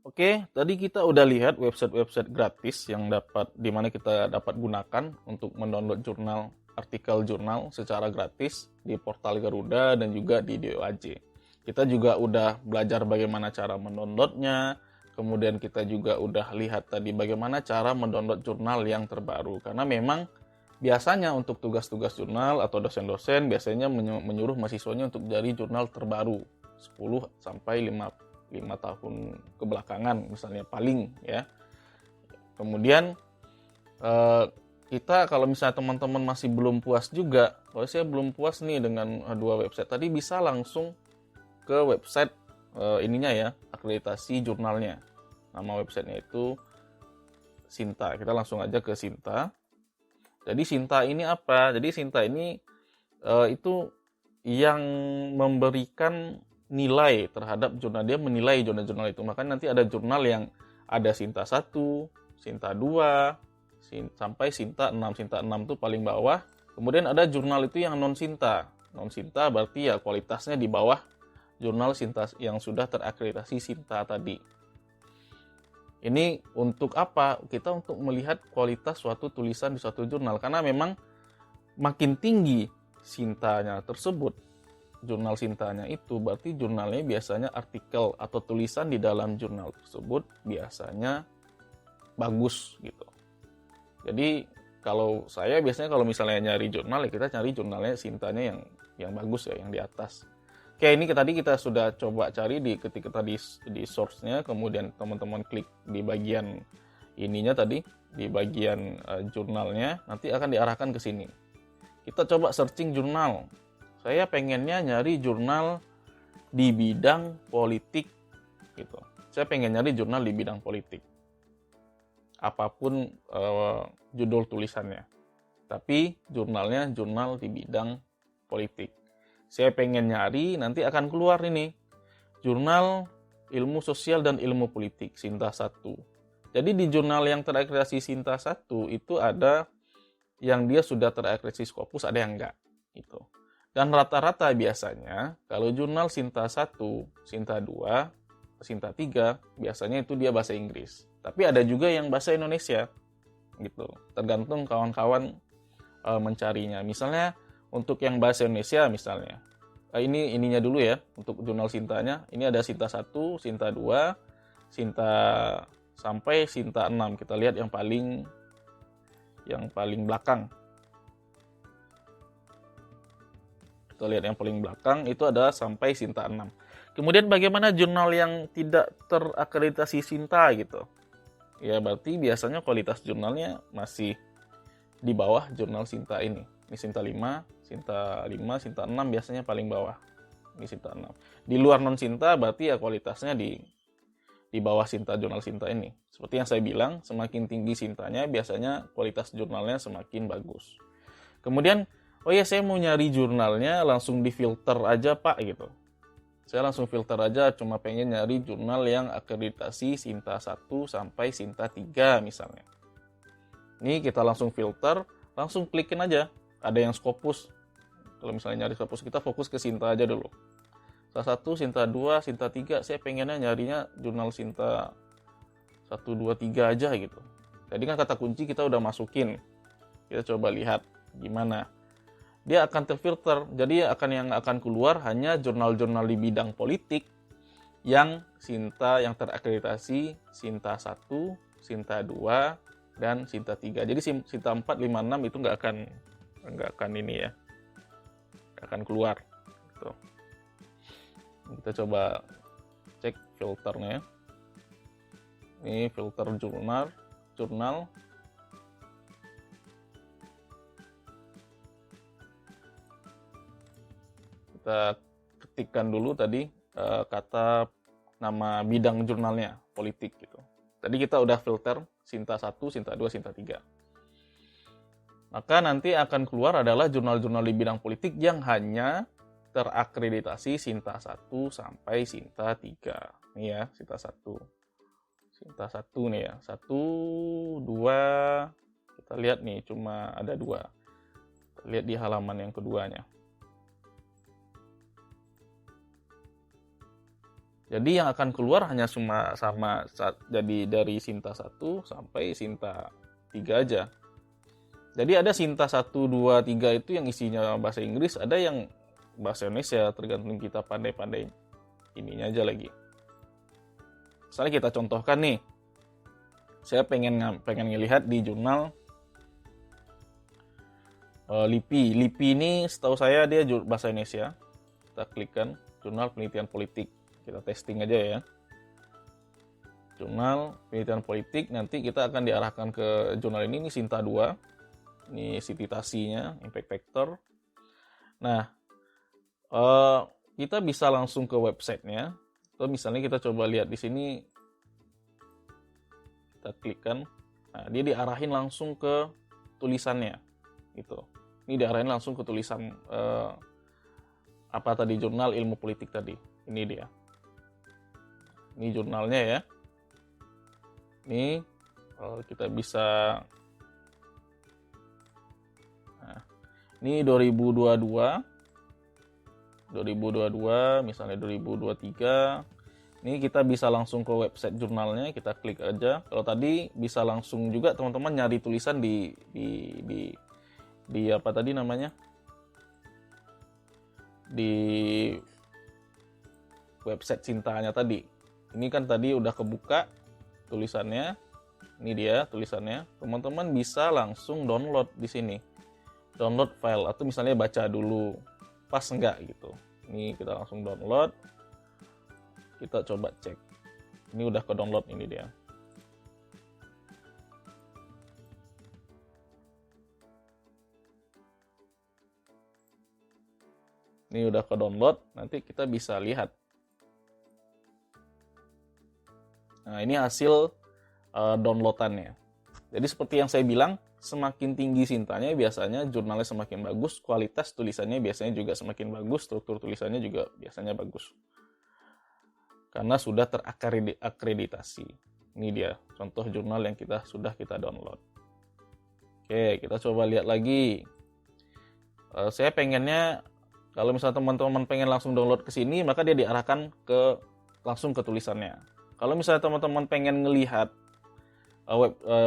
Oke, tadi kita udah lihat website-website gratis yang di mana kita dapat gunakan untuk mendownload jurnal, artikel jurnal secara gratis di portal Garuda dan juga di DOAJ. Kita juga udah belajar bagaimana cara mendownloadnya, kemudian kita juga udah lihat tadi bagaimana cara mendownload jurnal yang terbaru. Karena memang biasanya untuk tugas-tugas jurnal atau dosen-dosen biasanya menyuruh mahasiswanya untuk cari jurnal terbaru 10 sampai 5 tahun kebelakangan misalnya paling ya. Kemudian kita kalau misalnya teman-teman masih belum puas juga, kalau saya belum puas nih dengan dua website tadi, bisa langsung ke website ininya ya, akreditasi jurnalnya. Nama websitenya itu Sinta. Kita langsung aja ke Sinta. Jadi Sinta ini apa? Jadi Sinta ini itu yang memberikan nilai terhadap jurnal, dia menilai jurnal-jurnal itu. Makanya nanti ada jurnal yang ada Sinta 1, Sinta 2, sampai Sinta 6. Sinta 6 itu paling bawah. Kemudian ada jurnal itu yang non Sinta. Non Sinta berarti ya kualitasnya di bawah jurnal Sinta yang sudah terakreditasi Sinta tadi. Ini untuk apa? Kita untuk melihat kualitas suatu tulisan di suatu jurnal. Karena memang makin tinggi Sintanya tersebut, jurnal Sintanya itu, berarti jurnalnya biasanya artikel atau tulisan di dalam jurnal tersebut biasanya bagus gitu. Jadi kalau saya biasanya kalau misalnya nyari jurnal, ya kita cari jurnalnya Sintanya yang bagus ya, yang di atas. Oke, ini tadi kita sudah coba cari ketika tadi di source-nya, kemudian teman-teman klik di bagian ininya tadi, di bagian jurnalnya, nanti akan diarahkan ke sini. Kita coba searching jurnal. Saya pengennya nyari jurnal di bidang politik gitu. Saya pengen nyari jurnal di bidang politik. Apapun judul tulisannya. Tapi jurnalnya jurnal di bidang politik. Saya pengen nyari, nanti akan keluar ini. Jurnal Ilmu Sosial dan Ilmu Politik, Sinta 1. Jadi di jurnal yang terakreditasi Sinta 1 itu ada yang dia sudah terakreditasi Scopus, ada yang enggak. Gitu. Dan rata-rata biasanya, kalau jurnal Sinta 1, Sinta 2, Sinta 3, biasanya itu dia bahasa Inggris. Tapi ada juga yang bahasa Indonesia. Gitu. Tergantung kawan-kawan mencarinya. Misalnya, untuk yang bahasa Indonesia misalnya, ini ininya dulu ya, untuk jurnal Sintanya. Ini ada Sinta 1, Sinta 2, Sinta sampai Sinta 6. Kita lihat yang paling belakang. Kita lihat yang paling belakang itu ada sampai Sinta 6. Kemudian bagaimana jurnal yang tidak terakreditasi Sinta gitu? Ya berarti biasanya kualitas jurnalnya masih di bawah jurnal Sinta ini. Ini Sinta 5, Sinta 5, Sinta 6 biasanya paling bawah. Ini Sinta 6. Di luar non Sinta berarti ya kualitasnya di bawah Sinta, jurnal Sinta ini. Seperti yang saya bilang, semakin tinggi Sintanya biasanya kualitas jurnalnya semakin bagus. Kemudian, oh ya saya mau nyari jurnalnya langsung difilter aja Pak gitu. Saya langsung filter aja, cuma pengen nyari jurnal yang akreditasi Sinta 1 sampai Sinta 3 misalnya. Ini kita langsung filter, langsung klikin aja. Ada yang Scopus. Kalau misalnya nyari Scopus, kita fokus ke Sinta aja dulu. Sinta 1, Sinta 2, Sinta 3, saya pengennya nyarinya jurnal Sinta 1, 2, 3 aja gitu. Tadi kan kata kunci kita udah masukin. Kita coba lihat gimana. Dia akan terfilter. Jadi yang akan keluar hanya jurnal-jurnal di bidang politik yang Sinta yang terakreditasi Sinta 1, Sinta 2, dan Sinta 3. Jadi Sinta 4, 5, 6 itu nggak akan ini ya. Nggak akan keluar. Gitu. Kita coba cek filternya. Ini filter jurnal. Kita ketikkan dulu tadi kata nama bidang jurnalnya, politik gitu. Tadi kita udah filter Sinta 1, Sinta 2, Sinta 3. Maka nanti akan keluar adalah jurnal-jurnal di bidang politik yang hanya terakreditasi Sinta 1 sampai Sinta 3. Nih ya, Sinta 1. Sinta 1 nih ya. 1, 2. Kita lihat nih, cuma ada 2. Kita lihat di halaman yang keduanya. Jadi yang akan keluar hanya jadi dari Sinta 1 sampai Sinta 3 aja. Jadi ada Sinta 1, 2, 3 itu yang isinya bahasa Inggris, ada yang bahasa Indonesia, tergantung kita pandai-pandai ininya aja lagi. Misalnya kita contohkan nih, saya pengen ngelihat di jurnal LIPI. LIPI ini setahu saya dia bahasa Indonesia. Kita klikkan Jurnal Penelitian Politik. Kita testing aja ya. Jurnal Penelitian Politik, nanti kita akan diarahkan ke jurnal ini Sinta 2. Ini citasinya, impact factor. Nah, kita bisa langsung ke websitenya. Atau misalnya kita coba lihat di sini, kita klikkan. Nah, dia diarahin langsung ke tulisannya, gitu. Ini diarahin langsung ke tulisan apa tadi, jurnal ilmu politik tadi. Ini dia. Ini jurnalnya ya. Ini kita bisa. Nah, ini 2022, misalnya 2023. Ini kita bisa langsung ke website jurnalnya, kita klik aja. Kalau tadi bisa langsung juga teman-teman nyari tulisan di apa tadi namanya? Di website Sintanya tadi. Ini kan tadi udah kebuka tulisannya. Ini dia tulisannya. Teman-teman bisa langsung download di sini. Download file atau misalnya baca dulu. Pas enggak gitu. Ini kita langsung download. Kita coba cek. Ini udah ke download, ini dia. Ini udah ke download, nanti kita bisa lihat. Nah, ini hasil downloadannya. Jadi seperti yang saya bilang, semakin tinggi Sintanya biasanya jurnalnya semakin bagus, kualitas tulisannya biasanya juga semakin bagus, struktur tulisannya juga biasanya bagus. Karena sudah terakreditasi. Ini dia contoh jurnal yang sudah kita download. Oke, kita coba lihat lagi. Saya pengennya, kalau misalnya teman-teman pengen langsung download ke sini, maka dia diarahkan langsung ke tulisannya. Kalau misalnya teman-teman pengen ngelihat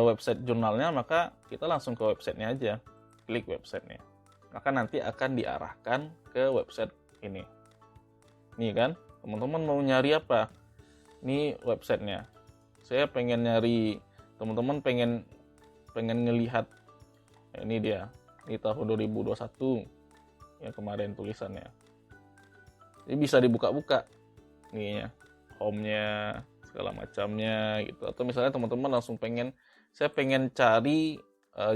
website jurnalnya, maka kita langsung ke websitenya aja. Klik websitenya. Maka nanti akan diarahkan ke website ini. Nih kan? Teman-teman mau nyari apa? Ini websitenya. Saya pengen nyari, teman-teman pengen ngelihat. Ini dia. Ini tahun 2021 yang kemarin tulisannya. Jadi bisa dibuka-buka. Nih ya, home-nya, segala macamnya gitu. Atau misalnya teman-teman langsung saya pengen cari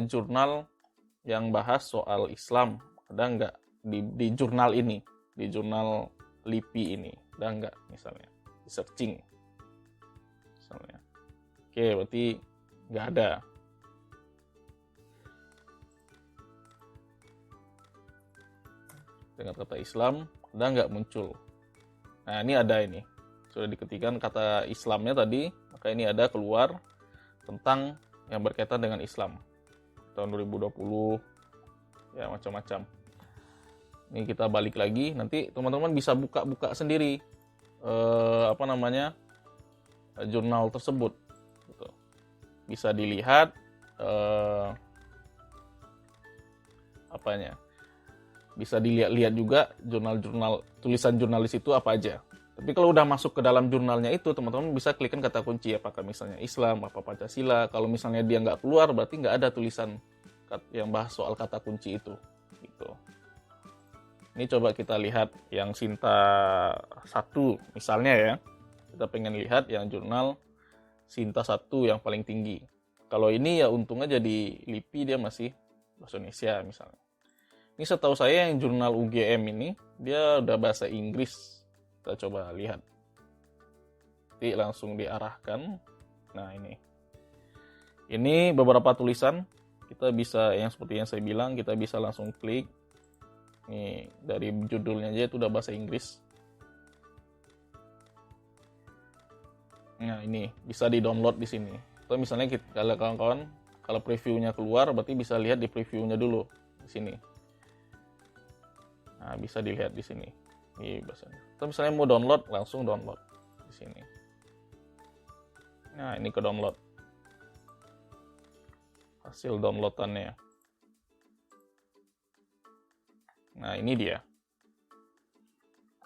jurnal yang bahas soal Islam. Ada nggak di jurnal ini? Di jurnal LIPI ini. Ada nggak misalnya? Di searching. Misalnya. Oke, berarti nggak ada. Dengan kata Islam, ada nggak muncul? Nah, ini ada ini. Sudah diketikkan kata Islamnya tadi, maka ini ada keluar tentang yang berkaitan dengan Islam. Tahun 2020, ya macam-macam. Ini kita balik lagi, nanti teman-teman bisa buka-buka sendiri jurnal tersebut. Gitu. Bisa dilihat bisa dilihat-lihat juga jurnal-jurnal, tulisan jurnalis itu apa aja. Tapi kalau udah masuk ke dalam jurnalnya itu, teman-teman bisa klikkan kata kunci, apakah misalnya Islam, apa Pancasila. Kalau misalnya dia nggak keluar, berarti nggak ada tulisan yang bahas soal kata kunci itu. Gitu. Ini coba kita lihat yang Sinta 1 misalnya ya. Kita pengen lihat yang jurnal Sinta 1 yang paling tinggi. Kalau ini ya untung aja di LIPI dia masih bahasa Indonesia misalnya. Ini setahu saya yang jurnal UGM ini, dia udah bahasa Inggris. Kita coba lihat. Nanti langsung diarahkan. Nah ini. Ini beberapa tulisan. Kita bisa, yang seperti yang saya bilang, kita bisa langsung klik. Nih, dari judulnya aja itu udah bahasa Inggris. Nah ini, bisa di-download di sini. Atau misalnya kalau kawan-kawan, kalau previewnya keluar, berarti bisa lihat di previewnya dulu. Di sini. Nah, bisa dilihat di sini. Ini bahasanya. Atau misalnya mau download, langsung download. di sini. Nah, ini ke download. Hasil downloadannya. Nah, ini dia.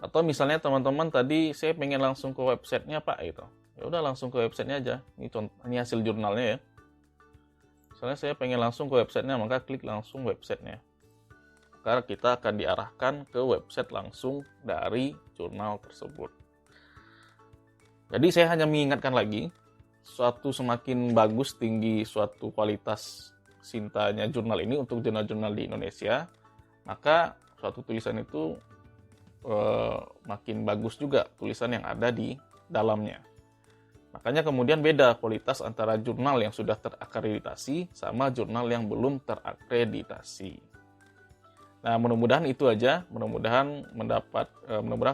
Atau misalnya teman-teman tadi saya pengen langsung ke websitenya Pak gitu. Ya udah langsung ke websitenya aja. Ini contoh, ini hasil jurnalnya ya. Misalnya saya pengen langsung ke websitenya, maka klik langsung websitenya. Karena kita akan diarahkan ke website langsung dari jurnal tersebut. Jadi saya hanya mengingatkan lagi, suatu semakin bagus, tinggi suatu kualitas sintanya jurnal ini untuk jurnal-jurnal di Indonesia, maka suatu tulisan itu makin bagus juga tulisan yang ada di dalamnya. Makanya kemudian beda kualitas antara jurnal yang sudah terakreditasi sama jurnal yang belum terakreditasi. Nah, mudah-mudahan itu aja. Mudah-mudahan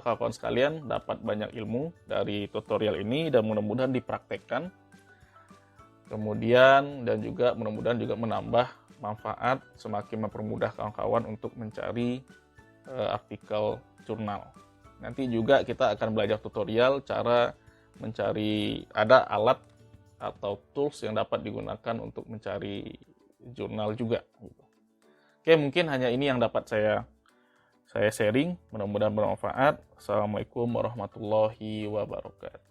kawan-kawan sekalian dapat banyak ilmu dari tutorial ini dan mudah-mudahan dipraktekkan. Kemudian dan juga mudah-mudahan juga menambah manfaat, semakin mempermudah kawan-kawan untuk mencari artikel jurnal. Nanti juga kita akan belajar tutorial cara mencari, ada alat atau tools yang dapat digunakan untuk mencari jurnal juga. Oke, mungkin hanya ini yang dapat saya sharing. Mudah-mudahan bermanfaat. Assalamualaikum warahmatullahi wabarakatuh.